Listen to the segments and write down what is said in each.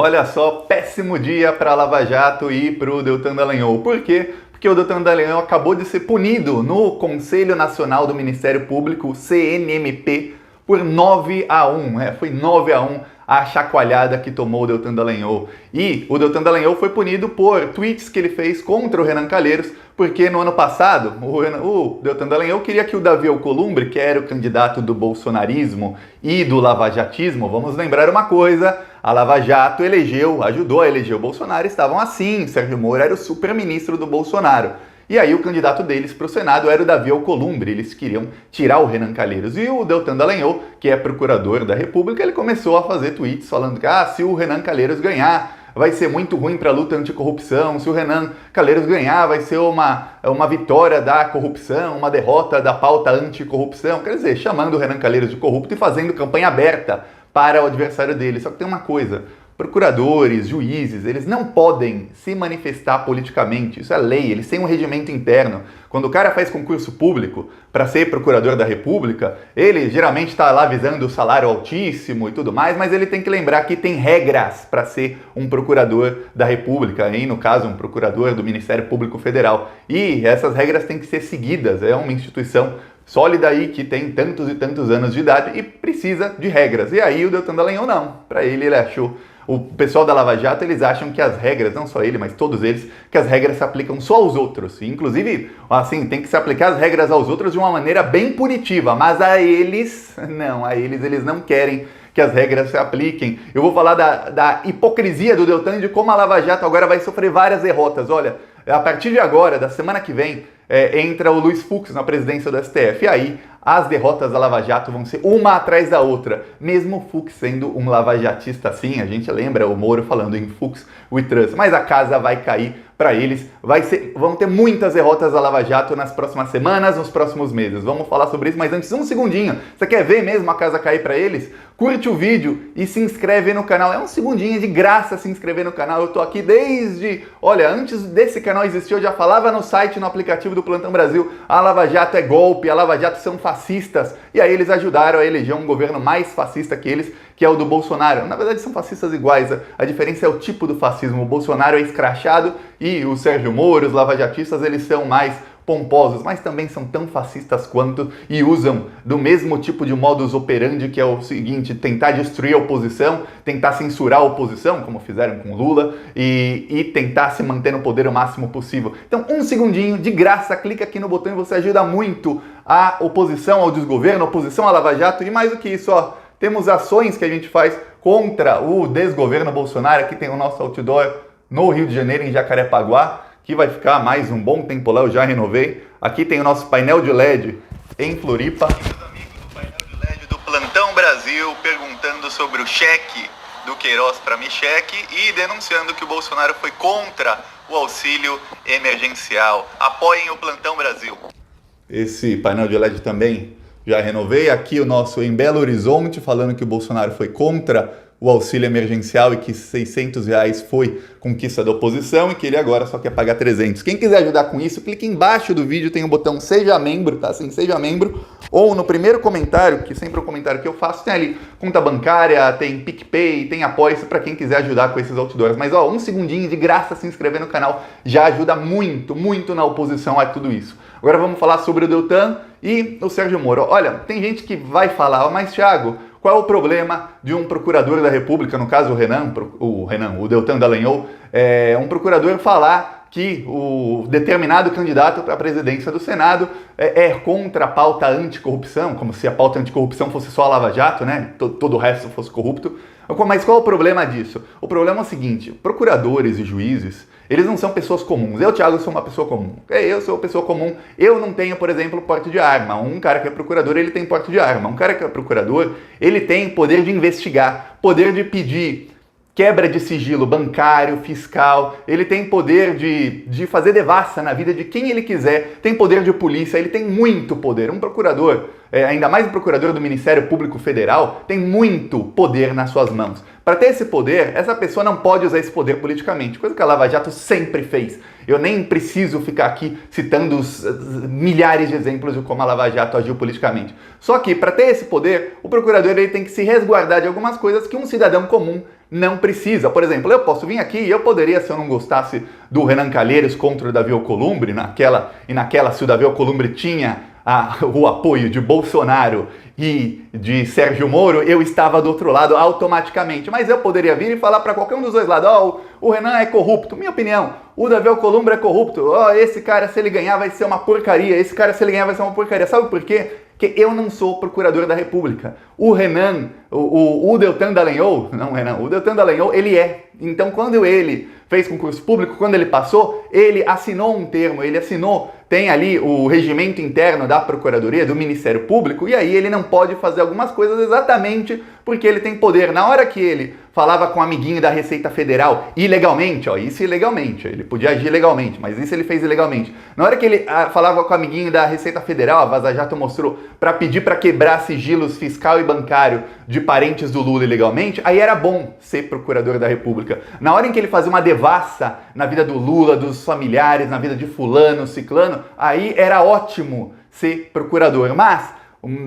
Olha só, péssimo dia para a Lava Jato e para o Deltan Dallagnol. Por quê? Porque o Deltan Dallagnol acabou de ser punido no Conselho Nacional do Ministério Público, CNMP, por 9-1. Foi 9-1 a chacoalhada que tomou o Deltan Dallagnol. E o Deltan Dallagnol foi punido por tweets que ele fez contra o Renan Calheiros, porque no ano passado o Deltan Dallagnol queria que o Davi Alcolumbre, que era o candidato do bolsonarismo e do lavajatismo, vamos lembrar uma coisa, a Lava Jato ajudou a eleger o Bolsonaro, estavam assim, Sérgio Moro era o super-ministro do Bolsonaro. E aí o candidato deles para o Senado era o Davi Alcolumbre, eles queriam tirar o Renan Calheiros. E o Deltan Dallagnol, que é procurador da República, ele começou a fazer tweets falando que se o Renan Calheiros ganhar, vai ser muito ruim para a luta anticorrupção, se o Renan Calheiros ganhar, vai ser uma vitória da corrupção, uma derrota da pauta anticorrupção, quer dizer, chamando o Renan Calheiros de corrupto e fazendo campanha aberta para o adversário dele. Só que tem uma coisa, procuradores, juízes, eles não podem se manifestar politicamente, isso é lei, eles têm um regimento interno. Quando o cara faz concurso público para ser procurador da República, ele geralmente está lá visando o salário altíssimo e tudo mais, mas ele tem que lembrar que tem regras para ser um procurador da República, e no caso um procurador do Ministério Público Federal. E essas regras têm que ser seguidas, é uma instituição sólida aí que tem tantos e tantos anos de idade e precisa de regras. E aí o Deltan Dallagnol não, para ele achou. O pessoal da Lava Jato, eles acham que as regras, não só ele, mas todos eles, que as regras se aplicam só aos outros. E, inclusive, assim, tem que se aplicar as regras aos outros de uma maneira bem punitiva, mas a eles eles não querem que as regras se apliquem. Eu vou falar da hipocrisia do Deltan, de como a Lava Jato agora vai sofrer várias derrotas. Olha, a partir de agora, da semana que vem, entra o Luiz Fux na presidência do STF. E aí, as derrotas da Lava Jato vão ser uma atrás da outra. Mesmo o Fux sendo um lavajatista assim, a gente lembra o Moro falando em Fux we trust. Mas a casa vai cair para eles. Vão ter muitas derrotas da Lava Jato nas próximas semanas, nos próximos meses. Vamos falar sobre isso, mas antes, um segundinho. Você quer ver mesmo a casa cair para eles? Curte o vídeo e se inscreve no canal. É um segundinho de graça se inscrever no canal. Eu tô aqui antes desse canal existir, eu já falava no site, no aplicativo do Plantão Brasil, a Lava Jato é golpe, a Lava Jato são fascistas. E aí eles ajudaram a eleger um governo mais fascista que eles, que é o do Bolsonaro. Na verdade são fascistas iguais, a diferença é o tipo do fascismo. O Bolsonaro é escrachado e o Sérgio Moro, os lavajatistas, eles são mais pomposos, mas também são tão fascistas quanto e usam do mesmo tipo de modus operandi, que é o seguinte: tentar destruir a oposição, tentar censurar a oposição, como fizeram com Lula, e tentar se manter no poder o máximo possível. Então, um segundinho, de graça, clica aqui no botão e você ajuda muito a oposição ao desgoverno, a oposição à Lava Jato, e mais do que isso, temos ações que a gente faz contra o desgoverno Bolsonaro. Aqui tem o nosso outdoor no Rio de Janeiro, em Jacarepaguá, que vai ficar mais um bom tempo lá, eu já renovei. Aqui tem o nosso painel de LED em Floripa. Meus amigos do painel de LED do Plantão Brasil perguntando sobre o cheque do Queiroz para Michele e denunciando que o Bolsonaro foi contra o auxílio emergencial. Apoiem o Plantão Brasil. Esse painel de LED também já renovei. Aqui o nosso em Belo Horizonte, falando que o Bolsonaro foi contra o auxílio emergencial e que R$600 foi conquista da oposição e que ele agora só quer pagar 300. Quem quiser ajudar com isso, clique embaixo do vídeo, tem o botão Seja Membro, tá? Assim, Seja Membro. Ou no primeiro comentário, que sempre é o comentário que eu faço, tem ali conta bancária, tem PicPay, tem Apoia-se para quem quiser ajudar com esses outdoors. Mas um segundinho de graça se inscrever no canal já ajuda muito, muito na oposição a tudo isso. Agora vamos falar sobre o Deltan e o Sérgio Moro. Olha, tem gente que vai falar, mas Thiago, qual é o problema de um procurador da República, no caso o Deltan Dallagnol, um procurador falar que o determinado candidato para a presidência do Senado é contra a pauta anticorrupção, como se a pauta anticorrupção fosse só a Lava Jato, né? Todo o resto fosse corrupto. Mas qual é o problema disso? O problema é o seguinte: procuradores e juízes, eles não são pessoas comuns. Eu, Thiago, sou uma pessoa comum. Eu sou uma pessoa comum. Eu não tenho, por exemplo, porte de arma. Um cara que é procurador, ele tem porte de arma. Um cara que é procurador, ele tem poder de investigar, poder de pedir quebra de sigilo bancário, fiscal, ele tem poder de fazer devassa na vida de quem ele quiser, tem poder de polícia, ele tem muito poder. Um procurador, ainda mais um procurador do Ministério Público Federal, tem muito poder nas suas mãos. Para ter esse poder, essa pessoa não pode usar esse poder politicamente, coisa que a Lava Jato sempre fez. Eu nem preciso ficar aqui citando os milhares de exemplos de como a Lava Jato agiu politicamente. Só que, para ter esse poder, o procurador ele tem que se resguardar de algumas coisas que um cidadão comum não precisa. Por exemplo, eu posso vir aqui e eu poderia, se eu não gostasse do Renan Calheiros contra o Davi Alcolumbre, naquela se o Davi Alcolumbre tinha o apoio de Bolsonaro e de Sérgio Moro, eu estava do outro lado automaticamente. Mas eu poderia vir e falar para qualquer um dos dois lados, o Renan é corrupto, minha opinião, o Davi Alcolumbre é corrupto, esse cara se ele ganhar vai ser uma porcaria, esse cara se ele ganhar vai ser uma porcaria. Sabe por quê? Porque eu não sou procurador da República. O Renan, o Deltan Dallagnol, não Renan, o Deltan Dallagnol, ele é. Então quando ele fez concurso público, quando ele passou, ele assinou um termo, tem ali o regimento interno da Procuradoria, do Ministério Público, e aí ele não pode fazer algumas coisas exatamente porque ele tem poder. Na hora que ele falava com um amiguinho da Receita Federal, ilegalmente, isso ilegalmente, ele podia agir legalmente, mas isso ele fez ilegalmente. Na hora que ele falava com o amiguinho da Receita Federal, a Vaza Jato mostrou, para pedir para quebrar sigilos fiscal e bancário de parentes do Lula ilegalmente, aí era bom ser procurador da República. Na hora em que ele fazia uma devassa na vida do Lula, dos familiares, na vida de fulano, ciclano, aí era ótimo ser procurador. Mas,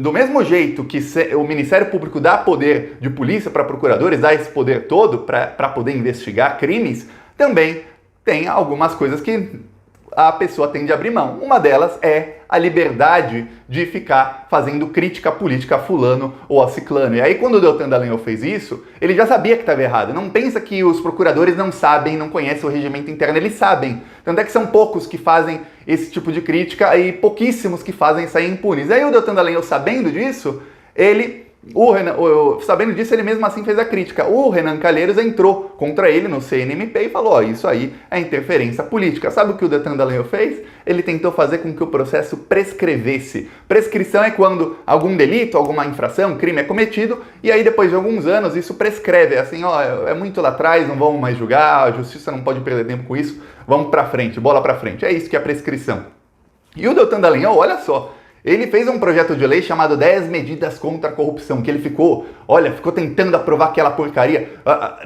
do mesmo jeito que o Ministério Público dá poder de polícia para procuradores, dá esse poder todo para poder investigar crimes, também tem algumas coisas que a pessoa tem de abrir mão. Uma delas é a liberdade de ficar fazendo crítica política a fulano ou a ciclano. E aí quando o Deltan Dallagnol fez isso, ele já sabia que estava errado. Não pensa que os procuradores não sabem, não conhecem o regimento interno, eles sabem. Tanto é que são poucos que fazem esse tipo de crítica e pouquíssimos que fazem sair impunes. E aí o Deltan Dallagnol, sabendo disso, sabendo disso, ele mesmo assim fez a crítica. O Renan Calheiros entrou contra ele no CNMP e falou, isso aí é interferência política. Sabe o que o Deltan Dallagnol fez? Ele tentou fazer com que o processo prescrevesse. Prescrição é quando algum delito, alguma infração, crime é cometido, e aí depois de alguns anos isso prescreve. É assim, é muito lá atrás, não vamos mais julgar, a justiça não pode perder tempo com isso, vamos pra frente, bola pra frente. É isso que é a prescrição. E o Deltan Dallagnol, olha só, ele fez um projeto de lei chamado 10 medidas contra a corrupção, que ele ficou tentando aprovar aquela porcaria.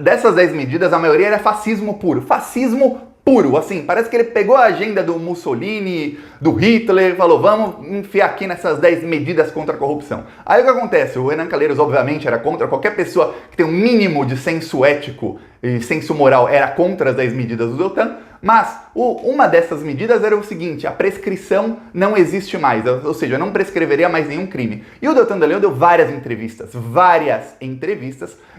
Dessas 10 medidas, a maioria era fascismo puro. Fascismo puro, assim, parece que ele pegou a agenda do Mussolini, do Hitler, e falou, vamos enfiar aqui nessas 10 medidas contra a corrupção. Aí o que acontece? O Renan Calheiros, obviamente, era contra. Qualquer pessoa que tem um mínimo de senso ético e senso moral era contra as 10 medidas do Deltan. Mas uma dessas medidas era o seguinte, a prescrição não existe mais, ou seja, não prescreveria mais nenhum crime. E o Deltan Dallagnol deu várias entrevistas,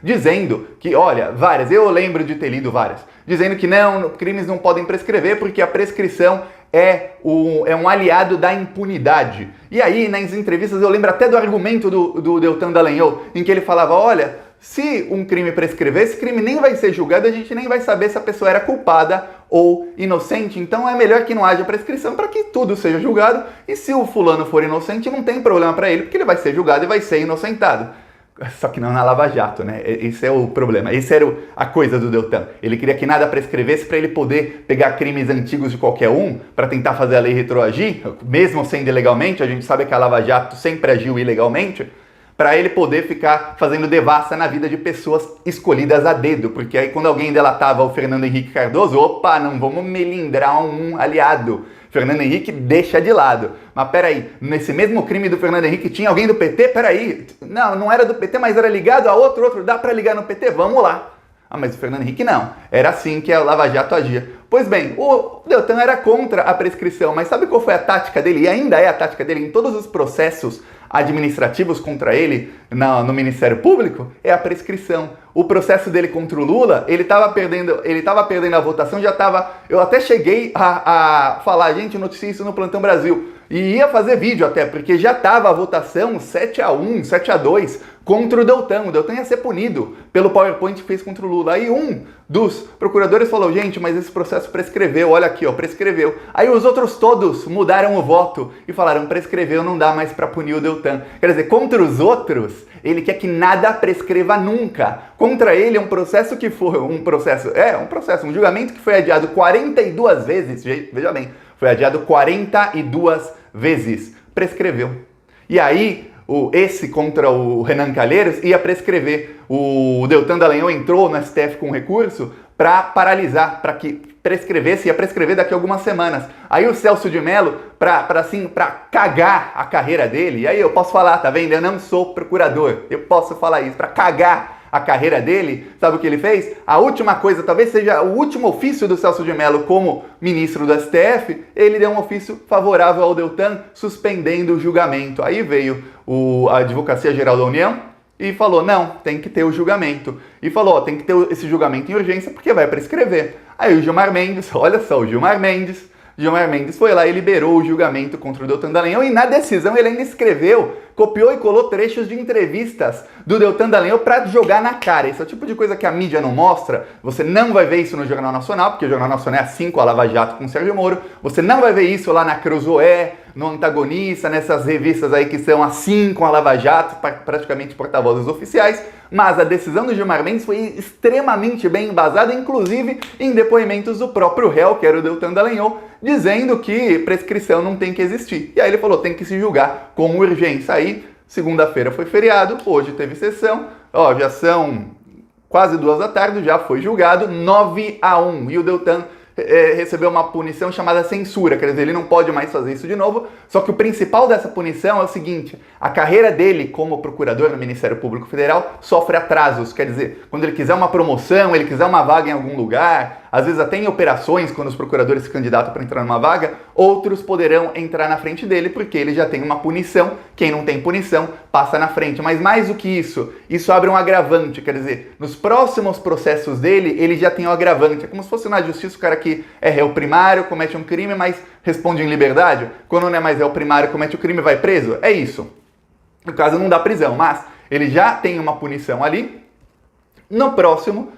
dizendo que, eu lembro de ter lido várias, dizendo que não, crimes não podem prescrever porque a prescrição é um aliado da impunidade. E aí, nas entrevistas, eu lembro até do argumento do Deltan Dallagnol, em que ele falava, se um crime prescrever, esse crime nem vai ser julgado, a gente nem vai saber se a pessoa era culpada ou inocente, então é melhor que não haja prescrição para que tudo seja julgado, e se o fulano for inocente, não tem problema para ele, porque ele vai ser julgado e vai ser inocentado. Só que não na Lava Jato, né? Esse é o problema, essa era a coisa do Deltan. Ele queria que nada prescrevesse para ele poder pegar crimes antigos de qualquer um, para tentar fazer a lei retroagir, mesmo sendo ilegalmente, a gente sabe que a Lava Jato sempre agiu ilegalmente, para ele poder ficar fazendo devassa na vida de pessoas escolhidas a dedo, porque aí quando alguém delatava o Fernando Henrique Cardoso, não vamos melindrar um aliado. Fernando Henrique deixa de lado. Mas peraí, nesse mesmo crime do Fernando Henrique tinha alguém do PT? Peraí, não era do PT, mas era ligado a outro, dá para ligar no PT? Vamos lá. Mas o Fernando Henrique não. Era assim que a Lava Jato agia. Pois bem, o Deltan era contra a prescrição, mas sabe qual foi a tática dele? E ainda é a tática dele em todos os processos administrativos contra ele no Ministério Público? É a prescrição. O processo dele contra o Lula, ele estava perdendo a votação, eu até cheguei a falar, gente, noticia isso no Plantão Brasil. E ia fazer vídeo até, porque já estava a votação 7-1, 7-2 contra o Deltan. O Deltan ia ser punido pelo PowerPoint que fez contra o Lula. Aí um dos procuradores falou, gente, mas esse processo prescreveu, olha aqui, prescreveu. Aí os outros todos mudaram o voto e falaram, prescreveu, não dá mais para punir o Deltan. Quer dizer, contra os outros, ele quer que nada prescreva nunca. Contra ele é um processo que foi um julgamento que foi adiado 42 vezes, veja bem, foi adiado 42 vezes, prescreveu. E aí, esse contra o Renan Calheiros ia prescrever. O Deltan Dallagnol entrou no STF com recurso para paralisar, para que prescrevesse, ia prescrever daqui a algumas semanas. Aí o Celso de Mello, para cagar a carreira dele, e aí eu posso falar, tá vendo? Eu não sou procurador, eu posso falar isso, para cagar a carreira dele, sabe o que ele fez? A última coisa, talvez seja o último ofício do Celso de Mello como ministro do STF, ele deu um ofício favorável ao Deltan, suspendendo o julgamento. Aí veio a Advocacia Geral da União e falou, não, tem que ter o julgamento. E falou, ó, tem que ter esse julgamento em urgência porque vai prescrever. Aí o Gilmar Mendes, olha só, o Gilmar Mendes foi lá e liberou o julgamento contra o Deltan Dallagnol e na decisão ele ainda escreveu, copiou e colou trechos de entrevistas do Deltan Dallagnol para jogar na cara. Esse é o tipo de coisa que a mídia não mostra. Você não vai ver isso no Jornal Nacional, porque o Jornal Nacional é assim com a Lava Jato com o Sérgio Moro. Você não vai ver isso lá na Cruzoé, no Antagonista, nessas revistas aí que são assim com a Lava Jato, praticamente porta-vozes oficiais. Mas a decisão do Gilmar Mendes foi extremamente bem embasada, inclusive em depoimentos do próprio réu, que era o Deltan Dallagnol, dizendo que prescrição não tem que existir. E aí ele falou, tem que se julgar com urgência. Aí, segunda-feira foi feriado, hoje teve sessão, ó, já são quase 2 da tarde, já foi julgado 9-1. E o Deltan recebeu uma punição chamada censura, quer dizer, ele não pode mais fazer isso de novo, só que o principal dessa punição é o seguinte, a carreira dele como procurador no Ministério Público Federal sofre atrasos, quer dizer, quando ele quiser uma promoção, ele quiser uma vaga em algum lugar, às vezes até em operações, quando os procuradores se candidatam para entrar numa vaga, outros poderão entrar na frente dele, porque ele já tem uma punição, quem não tem punição passa na frente, mas mais do que isso abre um agravante, quer dizer, nos próximos processos dele, ele já tem um agravante, é como se fosse na justiça o cara que é réu primário, comete um crime, mas responde em liberdade. Quando não é mais réu primário, comete o crime e vai preso. É isso. No caso, não dá prisão, mas ele já tem uma punição ali. No próximo,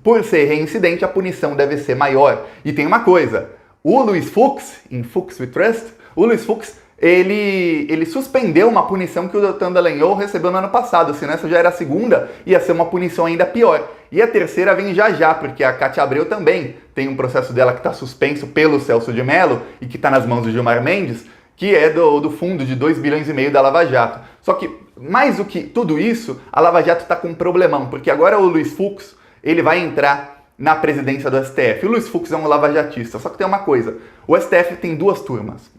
por ser reincidente, a punição deve ser maior. E tem uma coisa, o Luiz Fux, em Fux We Trust, o Luiz Fux, ele suspendeu uma punição que o Deltan Dallagnol recebeu no ano passado, senão essa já era a segunda, ia ser uma punição ainda pior. E a terceira vem já, porque a Cátia Abreu também tem um processo dela que está suspenso pelo Celso de Mello e que está nas mãos do Gilmar Mendes, que é do fundo de 2,5 bilhões da Lava Jato. Só que, mais do que tudo isso, a Lava Jato está com um problemão, porque agora o Luiz Fux, ele vai entrar na presidência do STF. O Luiz Fux é um lavajatista, só que tem uma coisa, o STF tem 2 turmas,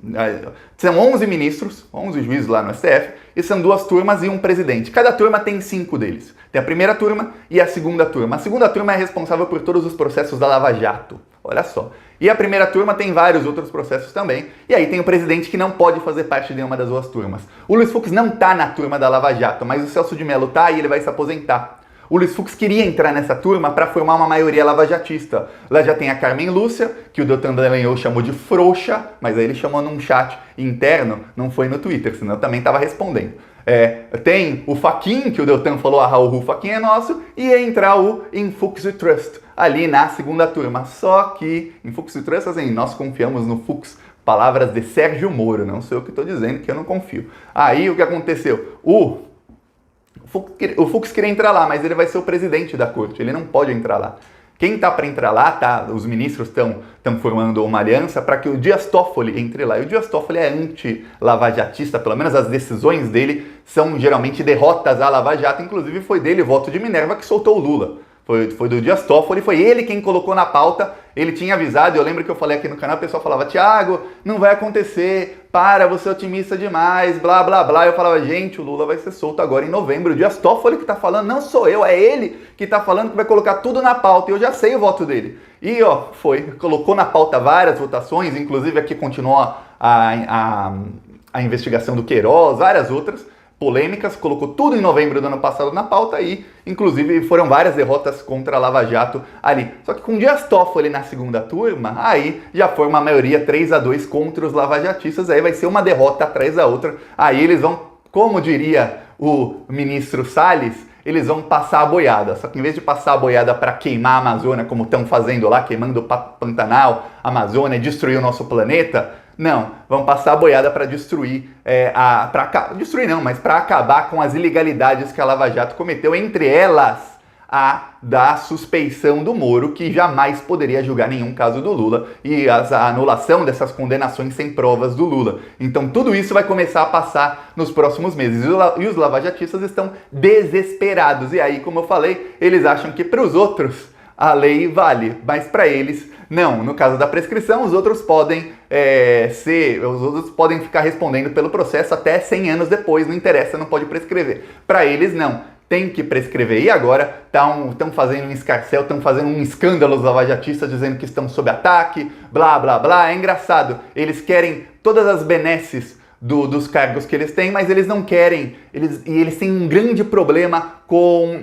são 11 ministros, 11 juízes lá no STF, e são 2 turmas e um presidente. Cada turma tem 5 deles. Tem a primeira turma e a segunda turma. A segunda turma é responsável por todos os processos da Lava Jato, olha só. E a primeira turma tem vários outros processos também, e aí tem o presidente que não pode fazer parte de nenhuma das 2 turmas. O Luiz Fux não está na turma da Lava Jato, mas o Celso de Mello está e ele vai se aposentar. O Luiz Fux queria entrar nessa turma para formar uma maioria lavajatista. Lá já tem a Carmen Lúcia, que o Deltan Dallagnol chamou de frouxa, mas aí ele chamou num chat interno, não foi no Twitter, senão eu também estava respondendo. Tem o Fachin, que o Deltan falou, o Fachin é nosso, e ia entrar o em Fux We Trust, ali na segunda turma. Só que em Fux We Trust, assim, nós confiamos no Fux. Palavras de Sérgio Moro, não sou eu que estou dizendo que eu não confio. Aí o que aconteceu? O Fux queria entrar lá, mas ele vai ser o presidente da corte, ele não pode entrar lá. Quem tá para entrar lá, os ministros estão formando uma aliança para que o Dias Toffoli entre lá. E o Dias Toffoli é anti-lavajatista, pelo menos as decisões dele são geralmente derrotas à Lava Jato, inclusive foi dele o voto de Minerva que soltou o Lula. Foi do Dias Toffoli, foi ele quem colocou na pauta, ele tinha avisado, eu lembro que eu falei aqui no canal, o pessoal falava, Thiago, não vai acontecer, você é otimista demais, blá blá blá, eu falava, gente, o Lula vai ser solto agora em novembro, o Dias Toffoli que tá falando, não sou eu, é ele que tá falando que vai colocar tudo na pauta, e eu já sei o voto dele. E colocou na pauta várias votações, inclusive aqui continua a investigação do Queiroz, várias outras, polêmicas, colocou tudo em novembro do ano passado na pauta e, inclusive, foram várias derrotas contra a Lava Jato ali. Só que com o Dias Toffoli na segunda turma, aí já foi uma maioria 3-2 contra os lavajatistas, aí vai ser uma derrota atrás da outra. Aí eles vão, como diria o ministro Salles, eles vão passar a boiada. Só que em vez de passar a boiada para queimar a Amazônia, como estão fazendo lá, queimando o Pantanal, a Amazônia, destruir o nosso planeta, não, vão passar a boiada para destruir, mas para acabar com as ilegalidades que a Lava Jato cometeu, entre elas a da suspeição do Moro, que jamais poderia julgar nenhum caso do Lula, e a anulação dessas condenações sem provas do Lula. Então tudo isso vai começar a passar nos próximos meses, e os lavajatistas estão desesperados, e aí, como eu falei, eles acham que para os outros a lei vale, mas para eles não. No caso da prescrição, os outros podem ficar respondendo pelo processo até 100 anos depois, não interessa, não pode prescrever. Para eles não. tem que prescrever. E agora estão fazendo um escarcéu, estão fazendo um escândalo os lavajatistas dizendo que estão sob ataque, blá blá blá. É engraçado, eles querem todas as benesses dos cargos que eles têm, mas eles não querem, eles têm um grande problema com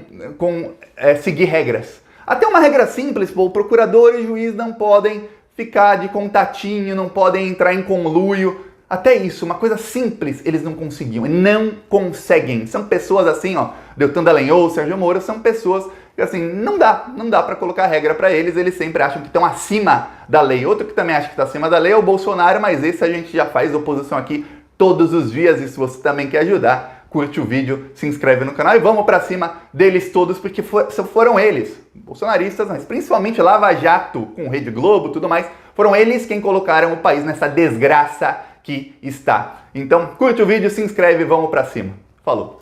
seguir regras. Até uma regra simples, o procurador e o juiz não podem ficar de contatinho, não podem entrar em conluio. Até isso, uma coisa simples, eles não conseguiam, não conseguem. São pessoas assim, ó, Deltan Dallagnol, Sérgio Moro, são pessoas que assim, não dá para colocar regra para eles sempre acham que estão acima da lei. Outro que também acha que está acima da lei é o Bolsonaro, mas esse a gente já faz oposição aqui todos os dias, e se você também quer ajudar, curte o vídeo, se inscreve no canal e vamos para cima deles todos, porque foram eles, bolsonaristas, mas principalmente Lava Jato, com Rede Globo e tudo mais, foram eles quem colocaram o país nessa desgraça que está. Então, curte o vídeo, se inscreve e vamos pra cima. Falou!